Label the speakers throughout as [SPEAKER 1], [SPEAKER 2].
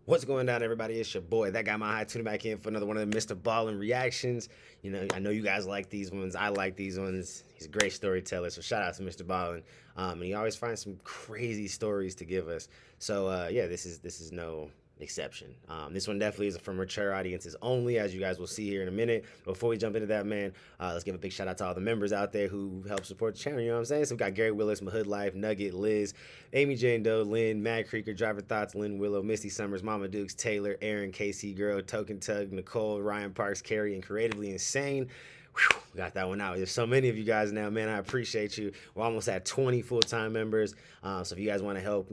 [SPEAKER 1] What's going down, everybody? It's your boy, that guy my high, tuning back in for another one of the Mr. Ballin reactions. You know, I know you guys like these ones. I like these ones. He's a great storyteller, so shout out to Mr. Ballin. And he always finds some crazy stories to give us. So yeah, this is no exception. This one definitely is for mature audiences only, as you guys will see here in a minute. Before we jump into that, man, let's give a big shout out to all the members out there who help support the channel. You know what I'm saying? So we got Gary Willis, Mahood Life, Nugget, Liz, Amy Jane Doe, Lynn, Mad Creeker, Driver Thoughts, Lynn Willow, Misty Summers, Mama Dukes, Taylor, Aaron, KC Girl, Token Tug, Nicole, Ryan Parks, Carrie, and Creatively Insane. Whew, got that one out. There's so many of you guys now, man. I appreciate you. We're almost at 20 full-time members. So if you guys want to help,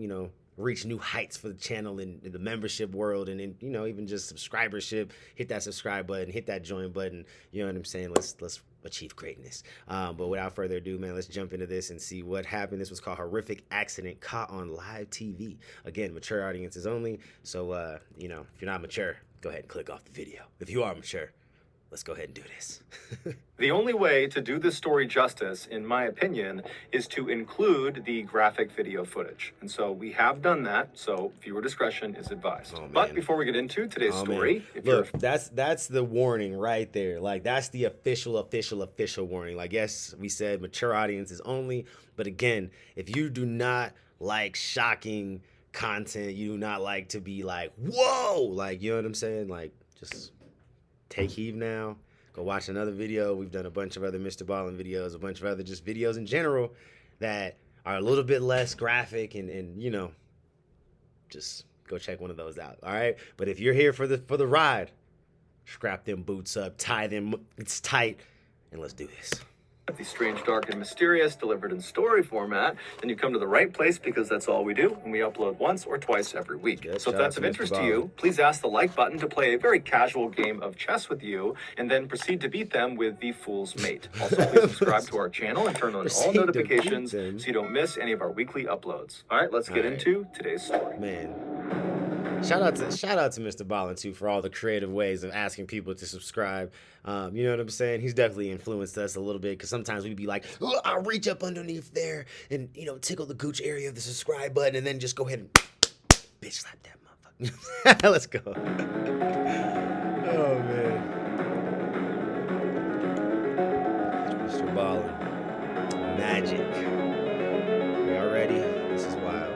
[SPEAKER 1] reach new heights for the channel and the membership world, and even just subscribership, hit that subscribe button, hit that join button. You know what I'm saying? Let's achieve greatness. But without further ado, man, let's jump into this and see what happened. This was called Horrific Accident Caught on Live TV. Again, mature audiences only. So if you're not mature, go ahead and click off the video. If you are mature, let's go ahead and do this.
[SPEAKER 2] The only way to do this story justice, in my opinion, is to include the graphic video footage. And so we have done that, so viewer discretion is advised.
[SPEAKER 1] Oh,
[SPEAKER 2] but before we get into today's story,
[SPEAKER 1] look, that's the warning right there. Like, that's the official warning. Like, yes, we said mature audiences only, but again, if you do not like shocking content, you do not like to be like, whoa, like, you know what I'm saying? Like, just take heed now. Go watch another video. We've done a bunch of other Mr. Ballin videos, a bunch of other just videos in general that are a little bit less graphic, and just go check one of those out. All right. But if you're here for the ride, strap them boots up, tie them, it's tight, and let's do this.
[SPEAKER 2] The strange, dark, and mysterious delivered in story format, then you come to the right place, because that's all we do, and we upload once or twice every week. So if that's of interest to you, please ask the like button to play a very casual game of chess with you, and then proceed to beat them with the Fool's Mate. Also, please subscribe to our channel and turn on all notifications so you don't miss any of our weekly uploads. All right, let's get into today's story.
[SPEAKER 1] Man. Shout out to Mr. Ballin too for all the creative ways of asking people to subscribe. You know what I'm saying? He's definitely influenced us a little bit, because sometimes we'd be like, oh, I'll reach up underneath there and tickle the gooch area of the subscribe button, and then just go ahead and bitch slap that motherfucker. Let's go. Oh man, Mr. Ballin, magic. Y'all ready? This is wild.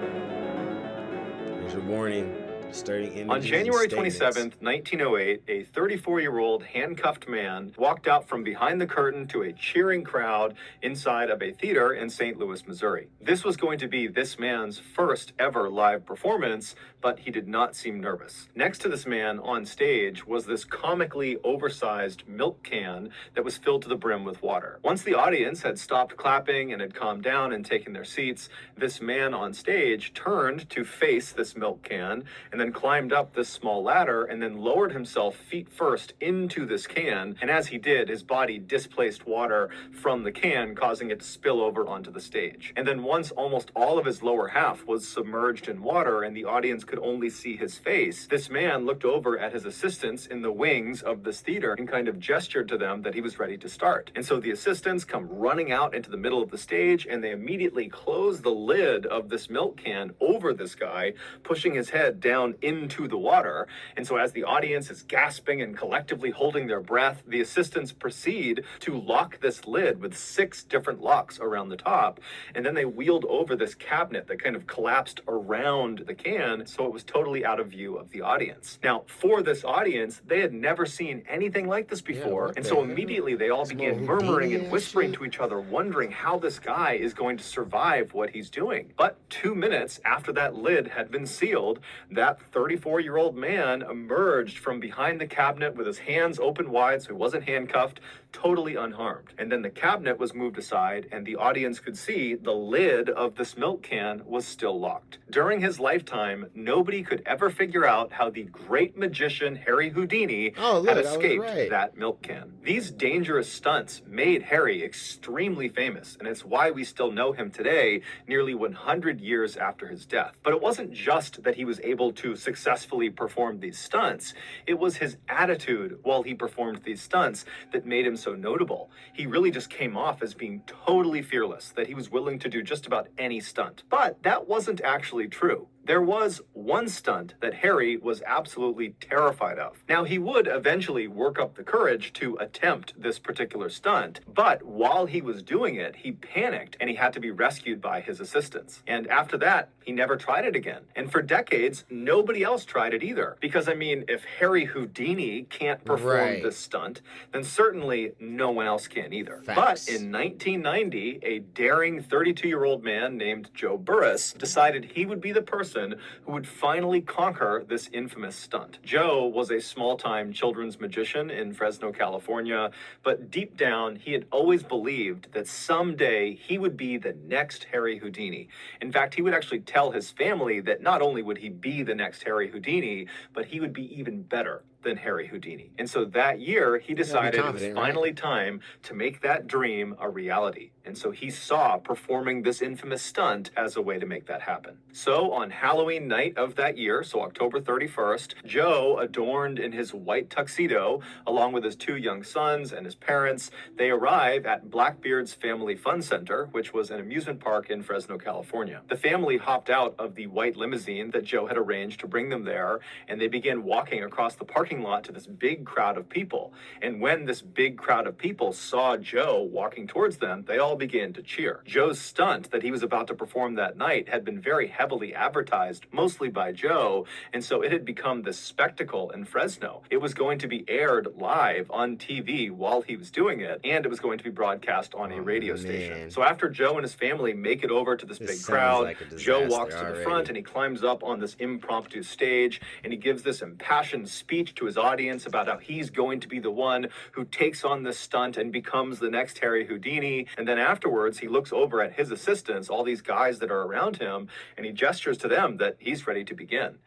[SPEAKER 1] Here's your warning.
[SPEAKER 2] On January 27th, 1908, a 34-year-old handcuffed man walked out from behind the curtain to a cheering crowd inside of a theater in St. Louis, Missouri. This was going to be this man's first ever live performance, but he did not seem nervous. Next to this man on stage was this comically oversized milk can that was filled to the brim with water. Once the audience had stopped clapping and had calmed down and taken their seats, this man on stage turned to face this milk can, and then climbed up this small ladder, and then lowered himself feet first into this can, and as he did, his body displaced water from the can, causing it to spill over onto the stage. And then once almost all of his lower half was submerged in water and the audience could only see his face, this man looked over at his assistants in the wings of this theater and kind of gestured to them that he was ready to start. And so the assistants come running out into the middle of the stage, and they immediately close the lid of this milk can over this guy, pushing his head down into the water. And so as the audience is gasping and collectively holding their breath, the assistants proceed to lock this lid with 6 different locks around the top, and then they wheeled over this cabinet that kind of collapsed around the can, so it was totally out of view of the audience. Now, for this audience, they had never seen anything like this before, and so immediately they all began murmuring and whispering to each other, wondering how this guy is going to survive what he's doing. But 2 minutes after that lid had been sealed, that 34-year-old man emerged from behind the cabinet with his hands open wide, so he wasn't handcuffed, totally unharmed. And then the cabinet was moved aside, and the audience could see the lid of this milk can was still locked. During his lifetime, nobody could ever figure out how the great magician Harry Houdini had escaped that milk can. These dangerous stunts made Harry extremely famous, and it's why we still know him today, nearly 100 years after his death. But it wasn't just that he was able to successfully perform these stunts. It was his attitude while he performed these stunts that made him so notable. He really just came off as being totally fearless, that he was willing to do just about any stunt. But that wasn't actually true. There was one stunt that Harry was absolutely terrified of. Now, he would eventually work up the courage to attempt this particular stunt, but while he was doing it, he panicked and he had to be rescued by his assistants. And after that, he never tried it again. And for decades, nobody else tried it either. Because, I mean, if Harry Houdini can't perform this stunt, then certainly no one else can either.
[SPEAKER 1] Facts.
[SPEAKER 2] But in 1990, a daring 32-year-old man named Joe Burrus decided he would be the person who would finally conquer this infamous stunt. Joe was a small-time children's magician in Fresno, California, but deep down, he had always believed that someday he would be the next Harry Houdini. In fact, he would actually tell his family that not only would he be the next Harry Houdini, but he would be even better than Harry Houdini. And so that year, he decided it was finally time to make that dream a reality. And so he saw performing this infamous stunt as a way to make that happen. So on Halloween night of that year, so October 31st, Joe, adorned in his white tuxedo, along with his 2 young sons and his parents, they arrive at Blackbeard's Family Fun Center, which was an amusement park in Fresno, California. The family hopped out of the white limousine that Joe had arranged to bring them there, and they began walking across the parking lot to this big crowd of people. And when this big crowd of people saw Joe walking towards them, they all began to cheer. Joe's stunt that he was about to perform that night had been very heavily advertised, mostly by Joe, and so it had become this spectacle in Fresno. It was going to be aired live on TV while he was doing it, and it was going to be broadcast on a radio station. So after Joe and his family make it over to this big crowd, Joe walks to the front and he climbs up on this impromptu stage, and he gives this impassioned speech to his audience about how he's going to be the one who takes on this stunt and becomes the next Harry Houdini. And then afterwards, he looks over at his assistants, all these guys that are around him, and he gestures to them that he's ready to begin.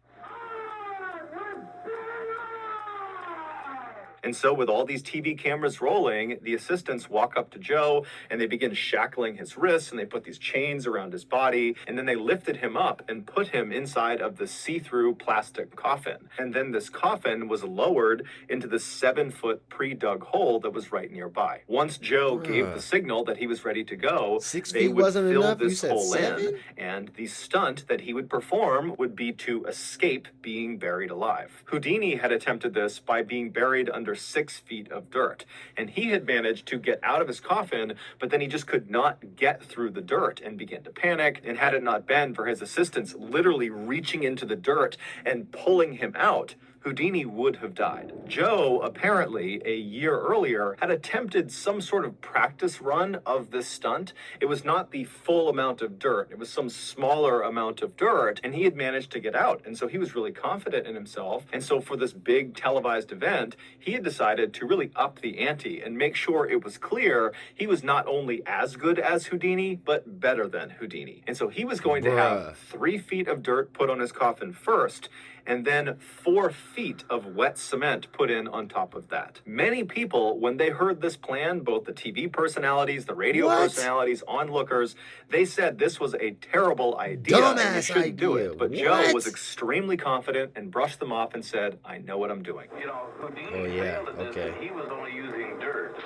[SPEAKER 2] And so with all these TV cameras rolling, the assistants walk up to Joe and they begin shackling his wrists, and they put these chains around his body, and then they lifted him up and put him inside of the see-through plastic coffin. And then this coffin was lowered into the 7-foot pre-dug hole that was right nearby. Once Joe gave the signal that he was ready to go, they would fill this hole in, and the stunt that he would perform would be to escape being buried alive. Houdini had attempted this by being buried under 6 feet of dirt, and he had managed to get out of his coffin, but then he just could not get through the dirt and began to panic. And had it not been for his assistants literally reaching into the dirt and pulling him out, Houdini would have died. Joe, apparently, a year earlier, had attempted some sort of practice run of this stunt. It was not the full amount of dirt. It was some smaller amount of dirt, and he had managed to get out. And so he was really confident in himself. And so for this big televised event, he had decided to really up the ante and make sure it was clear he was not only as good as Houdini, but better than Houdini. And so he was going to have 3 feet of dirt put on his coffin first, and then 4 feet of wet cement put in on top of that. Many people, when they heard this plan, both the TV personalities, the radio personalities, onlookers, they said this was a terrible idea and you shouldn't do it. But Joe was extremely confident and brushed them off and said, "I know what I'm doing."
[SPEAKER 3] You know, Houdini failed at this, and he was only using dirt.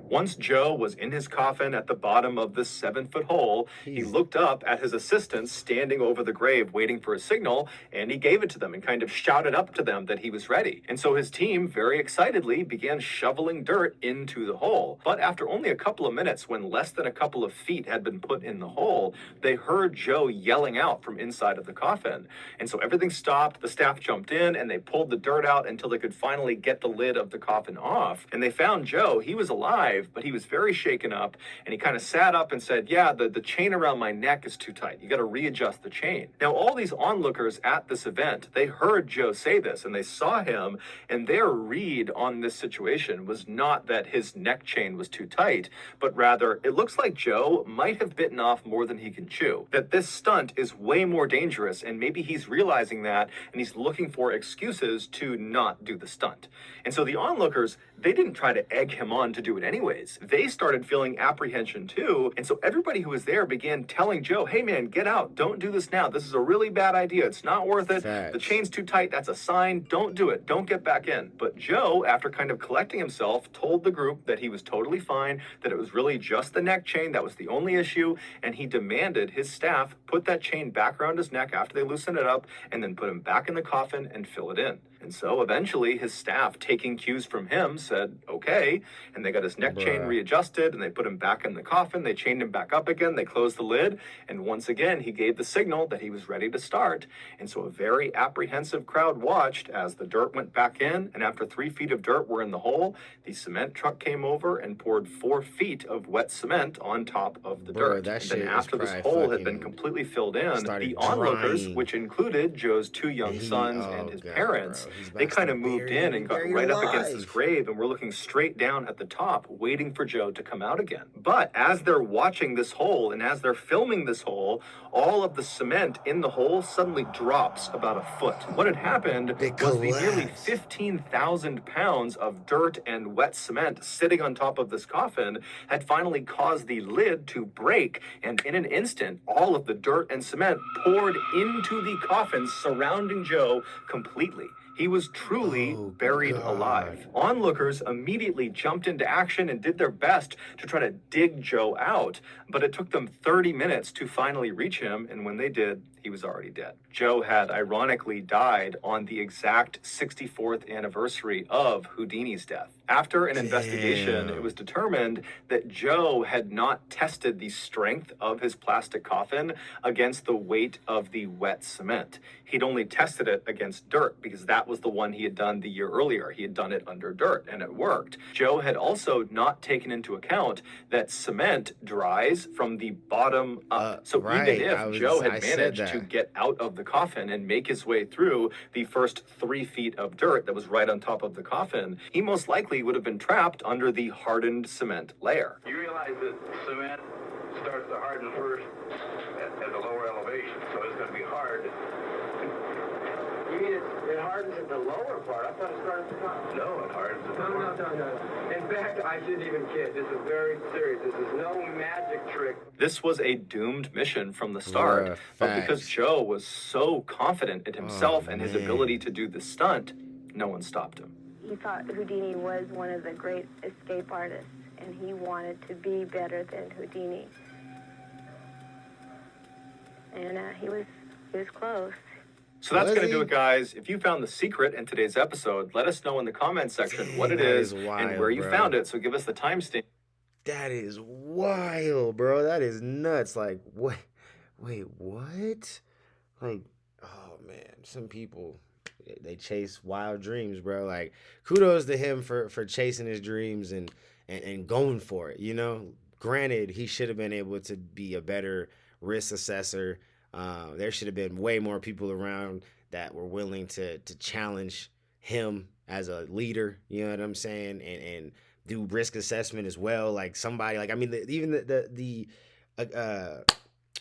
[SPEAKER 2] Once Joe was in his coffin at the bottom of this 7-foot hole, he looked up at his assistants standing over the grave waiting for a signal, and he gave it to them and kind of shouted up to them that he was ready. And so his team very excitedly began shoveling dirt into the hole. But after only a couple of minutes, when less than a couple of feet had been put in the hole, they heard Joe yelling out from inside of the coffin. And so everything stopped, the staff jumped in, and they pulled the dirt out until they could finally get the lid of the coffin off. And they found Joe. He was alive, but he was very shaken up, and he kind of sat up and said, "Yeah, the chain around my neck is too tight. You got to readjust the chain." Now, all these onlookers at this event, they heard Joe say this, and they saw him, and their read on this situation was not that his neck chain was too tight, but rather, it looks like Joe might have bitten off more than he can chew, that this stunt is way more dangerous, and maybe he's realizing that, and he's looking for excuses to not do the stunt. And so the onlookers, they didn't try to egg him on to do it anyway. anyways. They started feeling apprehension too, and so everybody who was there began telling Joe, hey man, get out, don't do this now. This is a really bad idea. It's not worth it.
[SPEAKER 1] Facts.
[SPEAKER 2] The chain's too tight. That's a sign. Don't do it. Don't get back in. But Joe, after kind of collecting himself, told the group that he was totally fine, that it was really just the neck chain that was the only issue, and he demanded his staff put that chain back around his neck after they loosened it up and then put him back in the coffin and fill it in. And so eventually his staff, taking cues from him, said, okay. And they got his neck chain readjusted and they put him back in the coffin. They chained him back up again. They closed the lid. And once again, he gave the signal that he was ready to start. And so a very apprehensive crowd watched as the dirt went back in. And after 3 feet of dirt were in the hole, the cement truck came over and poured 4 feet of wet cement on top of the dirt.
[SPEAKER 1] That
[SPEAKER 2] and then
[SPEAKER 1] shit
[SPEAKER 2] after this hole had been completely filled in, the onlookers, which included Joe's 2 young sons and his parents, they kind of moved in and got right up against his grave and were looking straight down at the top, waiting for Joe to come out again. But as they're watching this hole and as they're filming this hole, all of the cement in the hole suddenly drops about a foot. What had happened was the nearly 15,000 pounds of dirt and wet cement sitting on top of this coffin had finally caused the lid to break, and in an instant, all of the dirt and cement poured into the coffin, surrounding Joe completely. He was truly buried alive. Onlookers immediately jumped into action and did their best to try to dig Joe out, but it took them 30 minutes to finally reach him, and when they did, he was already dead. Joe had ironically died on the exact 64th anniversary of Houdini's death. After an investigation, it was determined that Joe had not tested the strength of his plastic coffin against the weight of the wet cement. He'd only tested it against dirt because that was the one he had done the year earlier. He had done it under dirt and it worked. Joe had also not taken into account that cement dries from the bottom up. So even if Joe had managed to get out of the coffin and make his way through the first 3 feet of dirt that was right on top of the coffin, he most likely would have been trapped under the hardened cement layer.
[SPEAKER 3] You realize that cement starts to harden first at the lower elevation, so it's going to be hard. You mean it hardens at the lower part? I thought it started at the top. No, it hardens at the top. No. In fact, I shouldn't even kid. This is very serious. This is no magic trick.
[SPEAKER 2] This was a doomed mission from the start, but because Joe was so confident in himself and his ability to do the stunt, no one stopped him.
[SPEAKER 4] He thought Houdini was one of the great escape artists, and he wanted to be better than Houdini. And he was close.
[SPEAKER 2] So that's going to do it, guys. If you found the secret in today's episode, let us know in the comments section what it is and where you found it. So give us the timestamp.
[SPEAKER 1] That is wild, bro. That is nuts. Like, what? Wait, what? Like, oh, man. Some people, they chase wild dreams, bro. Like, kudos to him for chasing his dreams and going for it, you know? Granted, he should have been able to be a better risk assessor. There should have been way more people around that were willing to challenge him as a leader, you know what I'm saying? And do risk assessment as well. Like somebody, like, I mean, even the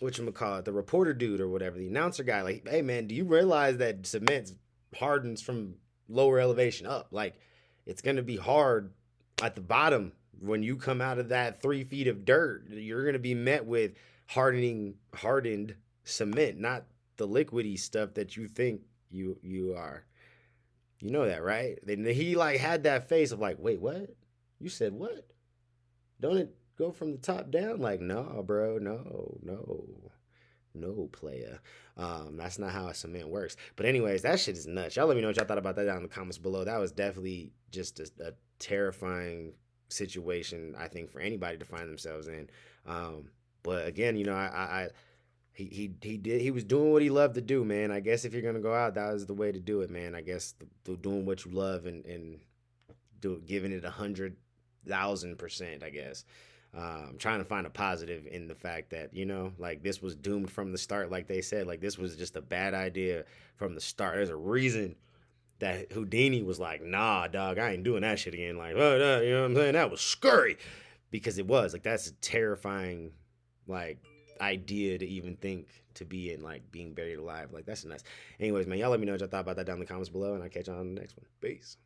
[SPEAKER 1] whatchamacallit, the reporter dude or whatever, the announcer guy, like, hey man, do you realize that cement hardens from lower elevation up? Like, it's going to be hard at the bottom when you come out of that 3 feet of dirt. You're going to be met with hardened cement, not the liquidy stuff that you think you are. You know that, right? Then he like had that face of like, wait, what? You said what? Don't it go from the top down? Like, no, bro, no, playa. That's not how a cement works. But anyways, that shit is nuts. Y'all let me know what y'all thought about that down in the comments below. That was definitely just a terrifying situation, I think, for anybody to find themselves in. But again, you know, he was doing what he loved to do, man. I guess if you're gonna go out, that was the way to do it, man. I guess doing what you love and giving it 100,000%, I guess. Trying to find a positive in the fact that, you know, like this was doomed from the start, like they said. Like this was just a bad idea from the start. There's a reason that Houdini was like, nah, dog, I ain't doing that shit again. Like, oh, you know what I'm saying? That was scurry. Because it was. Like, that's a terrifying, like, idea to even think to be in, like, being buried alive. Like, that's nuts. Anyways, man, y'all let me know what y'all thought about that down in the comments below, and I'll catch y'all on the next one. Peace.